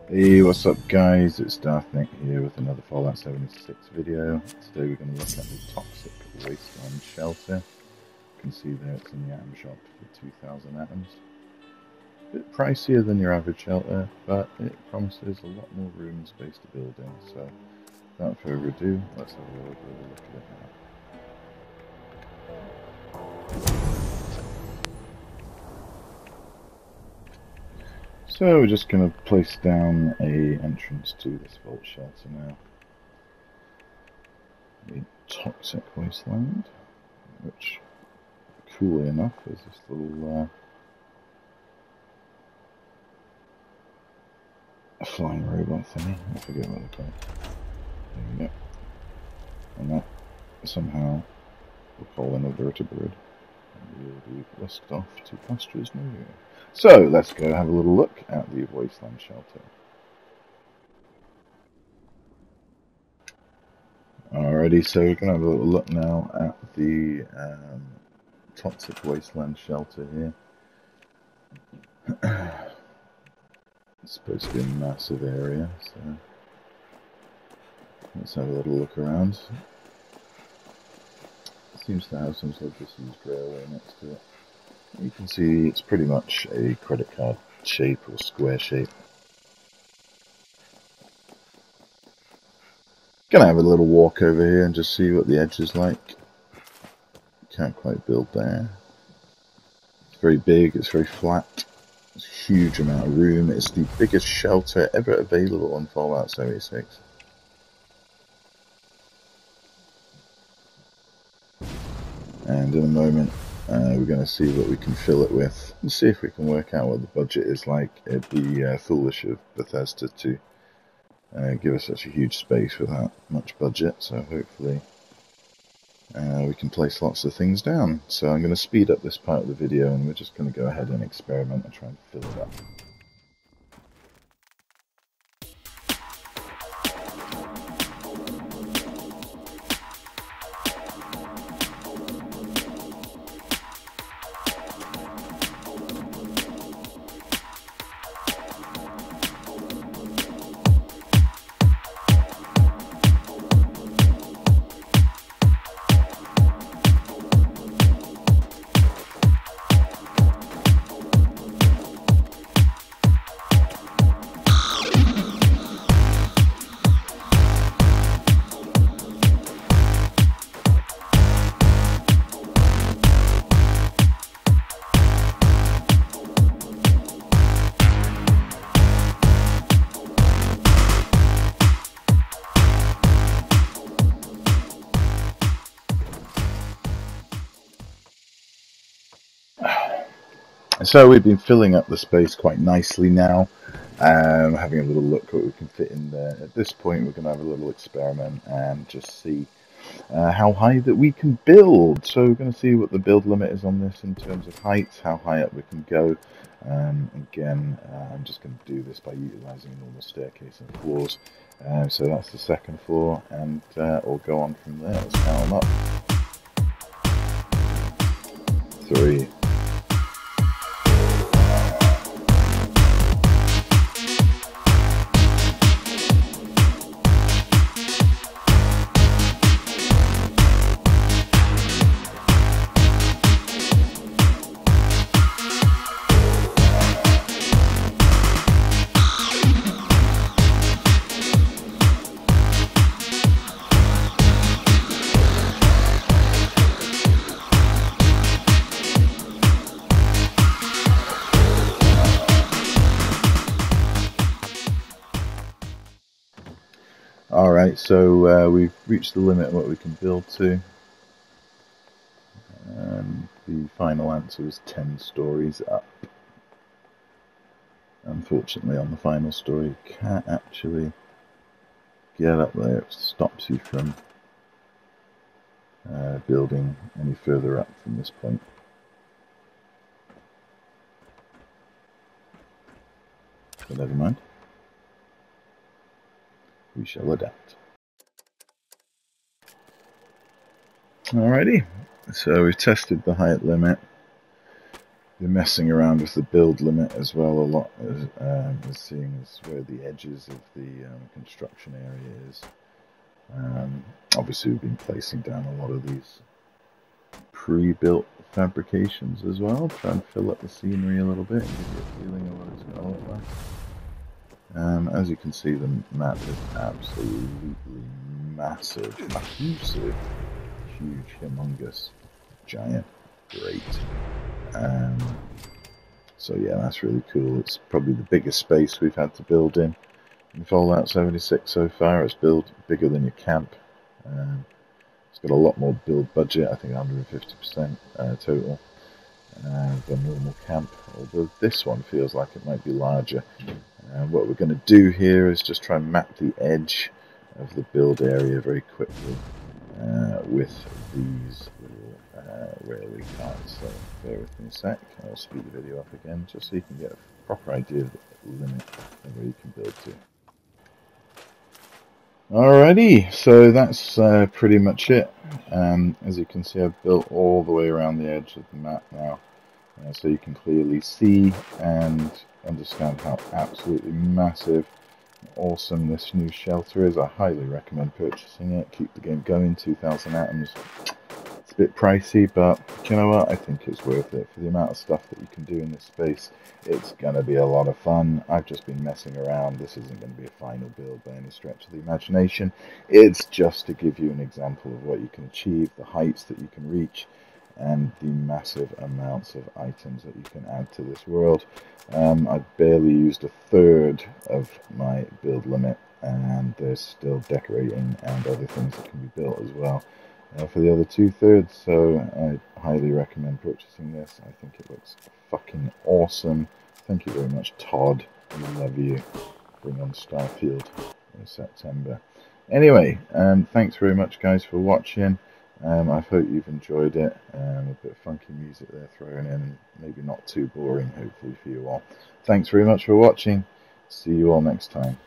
Hey, what's up guys? It's Darthnick here with another Fallout 76 video. Today we're going to look at the toxic Wasteland shelter. You can see there it's in the atom shop for 2,000 atoms. A bit pricier than your average shelter, but it promises a lot more room and space to build in. So without further ado, let's have a look at it now. So we're just going to place down a entrance to this vault shelter now. The toxic Wasteland, which coolly enough is this little flying robot thingy. I forget what they're called. There we go. And that somehow will call in a vertebrate. And we'll be whisked off to pastures near. So let's go have a little look at the Wasteland shelter. Alrighty, so we're going to have a little look now at the toxic Wasteland shelter here. It's supposed to be a massive area, so let's have a little look around. It seems to have some sort of disused railway next to it. You can see it's pretty much a credit card shape or square shape. Gonna have a little walk over here and just see what the edge is like. Can't quite build there. It's very big, it's very flat. There's a huge amount of room. It's the biggest shelter ever available on Fallout 76. And in a moment, we're going to see what we can fill it with and see if we can work out what the budget is like. It'd be foolish of Bethesda to give us such a huge space without much budget, so hopefully we can place lots of things down. So I'm going to speed up this part of the video and we're just going to go ahead and experiment and try and fill it up. So we've been filling up the space quite nicely now, having a little look at what we can fit in there. At this point we're going to have a little experiment and just see how high that we can build. So we're going to see what the build limit is on this in terms of height, how high up we can go. Again, I'm just going to do this by utilising a normal staircase and floors. So that's the second floor, and we'll go on from there. Let's count them up. 3. Alright, so we've reached the limit of what we can build to. The final answer was 10 stories up. Unfortunately, on the final story, you can't actually get up there. It stops you from building any further up from this point. But never mind. We shall adapt. Alrighty, so we've tested the height limit. Been messing around with the build limit as well a lot, as seeing as where the edges of the construction area is. Obviously we've been placing down a lot of these pre-built fabrications as well, try and fill up the scenery a little bit and give you a feeling of what it's going to look like. As you can see, the map is absolutely massive, massive, huge, humongous, giant, great. So yeah, that's really cool. It's probably the biggest space we've had to build in Fallout 76 so far. It's built bigger than your camp. It's got a lot more build budget, I think 150% total than normal camp, although this one feels like it might be larger. What we're going to do here is just try and map the edge of the build area very quickly with these little railway carts. So bear with me a sec, I'll speed the video up again just so you can get a proper idea of the limit of where you can build to. Alrighty, so that's pretty much it. As you can see, I've built all the way around the edge of the map now, so you can clearly see and understand how absolutely massive and awesome this new shelter is. I highly recommend purchasing it. Keep the game going. 2,000 atoms. It's a bit pricey, but you know what? I think it's worth it for the amount of stuff that you can do in this space. It's going to be a lot of fun. I've just been messing around. This isn't going to be a final build by any stretch of the imagination. It's just to give you an example of what you can achieve, the heights that you can reach, and the massive amounts of items that you can add to this world. I've barely used a third of my build limit, and there's still decorating and other things that can be built as well for the other 2/3, so I highly recommend purchasing this. I think it looks fucking awesome. Thank you very much, Todd. We love you. Bring on Starfield in September. Anyway, thanks very much, guys, for watching. I hope you've enjoyed it. A bit of funky music there thrown in, maybe not too boring, hopefully, for you all. Thanks very much for watching. See you all next time.